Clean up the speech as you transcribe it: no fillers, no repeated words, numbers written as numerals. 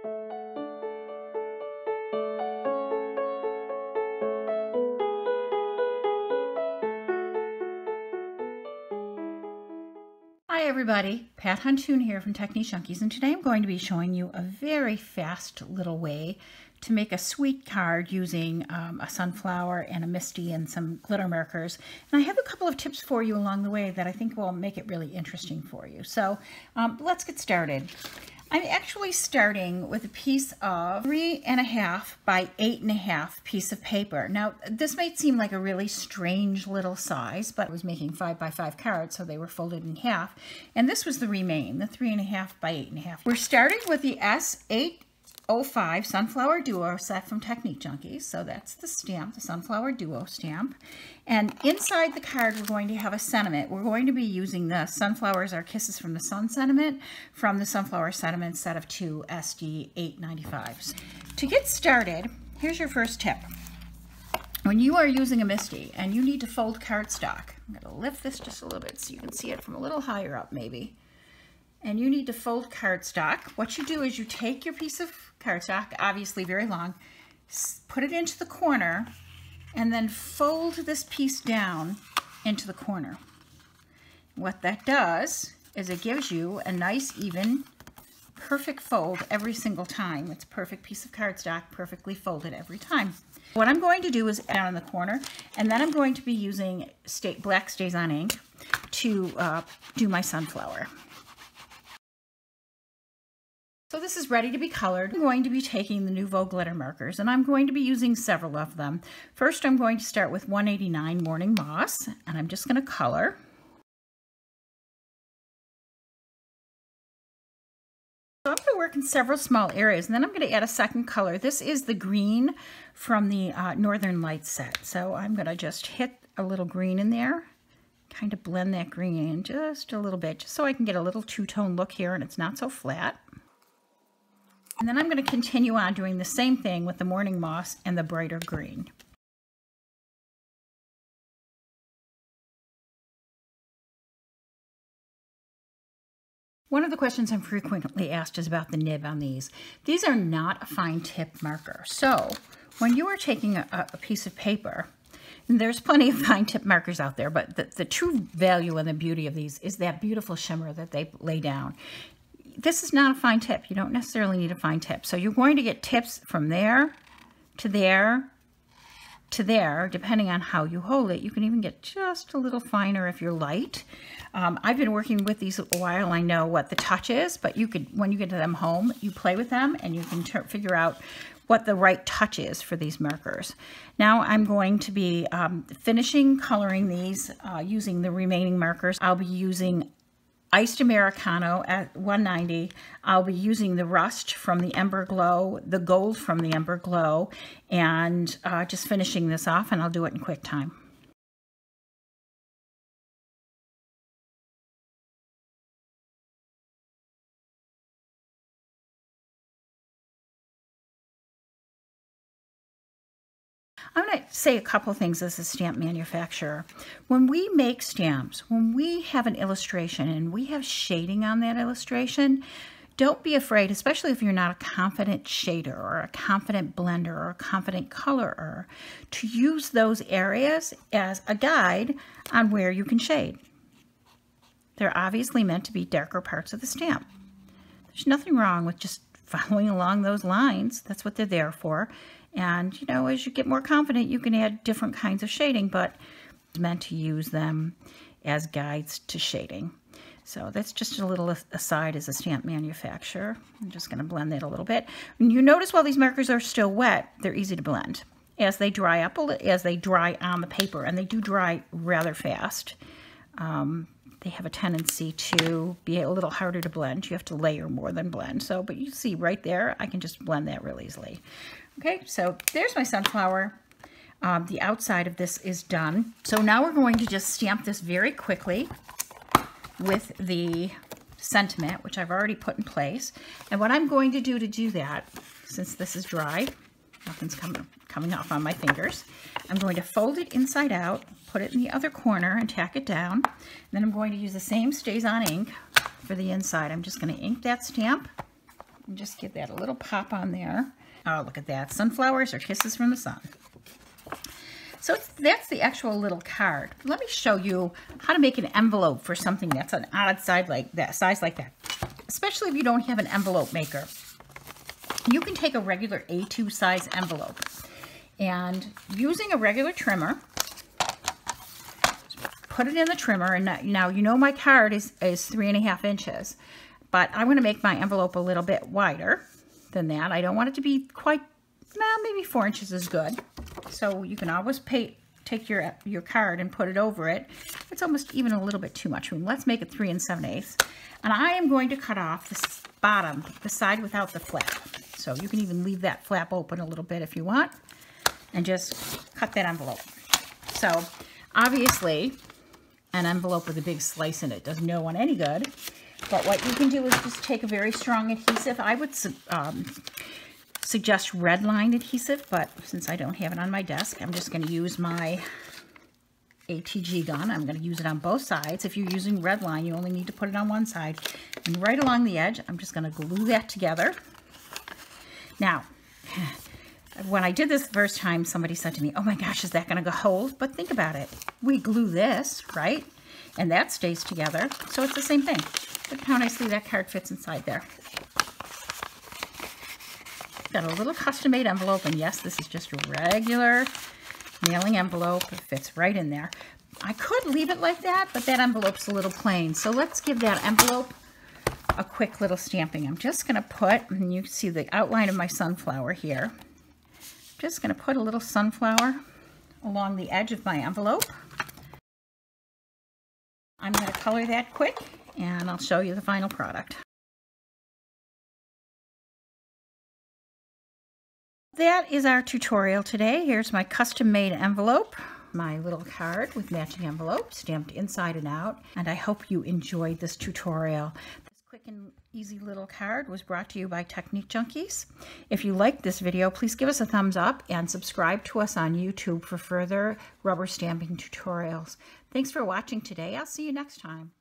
Hi everybody, Pat Huntoon here from Technique Junkies, and today I'm going to be showing you a very fast little way to make a sweet card using a sunflower and a misty and some glitter markers. And I have a couple of tips for you along the way that I think will make it really interesting for you. So let's get started. I'm actually starting with a piece of 3.5 by 8.5 piece of paper. Now, this might seem like a really strange little size, but I was making 5 by 5 cards, so they were folded in half. And this was the remain, the 3.5 by 8.5. We're starting with the S805 Sunflower Duo set from Technique Junkies. So that's the stamp, the Sunflower Duo stamp. And inside the card, we're going to have a sentiment. We're going to be using the Sunflowers Are Kisses from the Sun sentiment from the Sunflower Sentiment set of 2 SD895s. To get started, here's your first tip. When you are using a Misty and you need to fold cardstock, I'm going to lift this just a little bit so you can see it from a little higher up maybe. And you need to fold cardstock. What you do is you take your piece of cardstock, obviously very long, put it into the corner, and then fold this piece down into the corner. What that does is it gives you a nice, even, perfect fold every single time. It's a perfect piece of cardstock, perfectly folded every time. What I'm going to do is down in the corner, and then I'm going to be using black StazOn ink to do my sunflower. So this is ready to be colored. I'm going to be taking the Nuvo Glitter Markers, and I'm going to be using several of them. First, I'm going to start with 189 Morning Moss, and I'm just going to color. So I'm going to work in several small areas, and then I'm going to add a second color. This is the green from the Northern Lights set. So I'm going to just hit a little green in there, kind of blend that green in just a little bit, just so I can get a little two-tone look here and it's not so flat. And then I'm going to continue on doing the same thing with the Morning Moss and the brighter green. One of the questions I'm frequently asked is about the nib on these. These are not a fine tip marker. So when you are taking a piece of paper, and there's plenty of fine tip markers out there, but the true value and the beauty of these is that beautiful shimmer that they lay down. This is not a fine tip. You don't necessarily need a fine tip. So you're going to get tips from there to there to there, depending on how you hold it. You can even get just a little finer if you're light. I've been working with these a while. I know what the touch is, but you could, when you get to them home, you play with them and you can figure out what the right touch is for these markers. Now I'm going to be finishing coloring these using the remaining markers. I'll be using Iced Americano at 190. I'll be using the rust from the Ember Glow, the gold from the Ember Glow, and just finishing this off, and I'll do it in quick time. I'm going to say a couple things as a stamp manufacturer. When we make stamps, when we have an illustration and we have shading on that illustration, don't be afraid, especially if you're not a confident shader or a confident blender or a confident colorer, to use those areas as a guide on where you can shade. They're obviously meant to be darker parts of the stamp. There's nothing wrong with just following along those lines. That's what they're there for. And, you know, as you get more confident, you can add different kinds of shading, but it's meant to use them as guides to shading. So that's just a little aside as a stamp manufacturer. I'm just going to blend that a little bit. And you notice while these markers are still wet, they're easy to blend. As they dry up, as they dry on the paper, and they do dry rather fast, they have a tendency to be a little harder to blend. You have to layer more than blend. So, but you see right there, I can just blend that real easily. Okay, so there's my sunflower. The outside of this is done. So now we're going to just stamp this very quickly with the sentiment, which I've already put in place. And what I'm going to do that, since this is dry, nothing's coming off on my fingers, I'm going to fold it inside out, put it in the other corner and tack it down. And then I'm going to use the same StazOn ink for the inside. I'm just going to ink that stamp And just give that a little pop on there. Oh, look at that. Sunflowers are kisses from the sun. So that's the actual little card. Let me show you how to make an envelope for something that's an odd size like that, especially if you don't have an envelope maker. You can take a regular A2 size envelope and using a regular trimmer, put it in the trimmer. And now you know my card is 3.5 inches, but I want to make my envelope a little bit wider than that. I don't want it to be quite, well, maybe 4 inches is good. So you can always take your card and put it over it. It's almost even a little bit too much. Let's make it 3 7/8. And I am going to cut off this bottom, the side without the flap. So you can even leave that flap open a little bit if you want, and just cut that envelope. So obviously, an envelope with a big slice in it does no one any good. But what you can do is just take a very strong adhesive. I would suggest red line adhesive, but since I don't have it on my desk, I'm just going to use my ATG gun. I'm going to use it on both sides. If you're using red line, you only need to put it on one side. And right along the edge, I'm just going to glue that together. Now, when I did this the first time, somebody said to me, oh my gosh, is that going to hold? But think about it. We glue this, right? And that stays together. So it's the same thing. Look how nicely that card fits inside there. Got a little custom-made envelope, and yes, this is just a regular mailing envelope. It fits right in there. I could leave it like that, but that envelope's a little plain. So let's give that envelope a quick little stamping. I'm just going to put, and you can see the outline of my sunflower here. I'm just going to put a little sunflower along the edge of my envelope. I'm going to color that quick, and I'll show you the final product. That is our tutorial today. Here's my custom-made envelope, my little card with matching envelope stamped inside and out, and I hope you enjoyed this tutorial. This quick and easy little card was brought to you by Technique Junkies. If you liked this video, please give us a thumbs up and subscribe to us on YouTube for further rubber stamping tutorials. Thanks for watching today. I'll see you next time.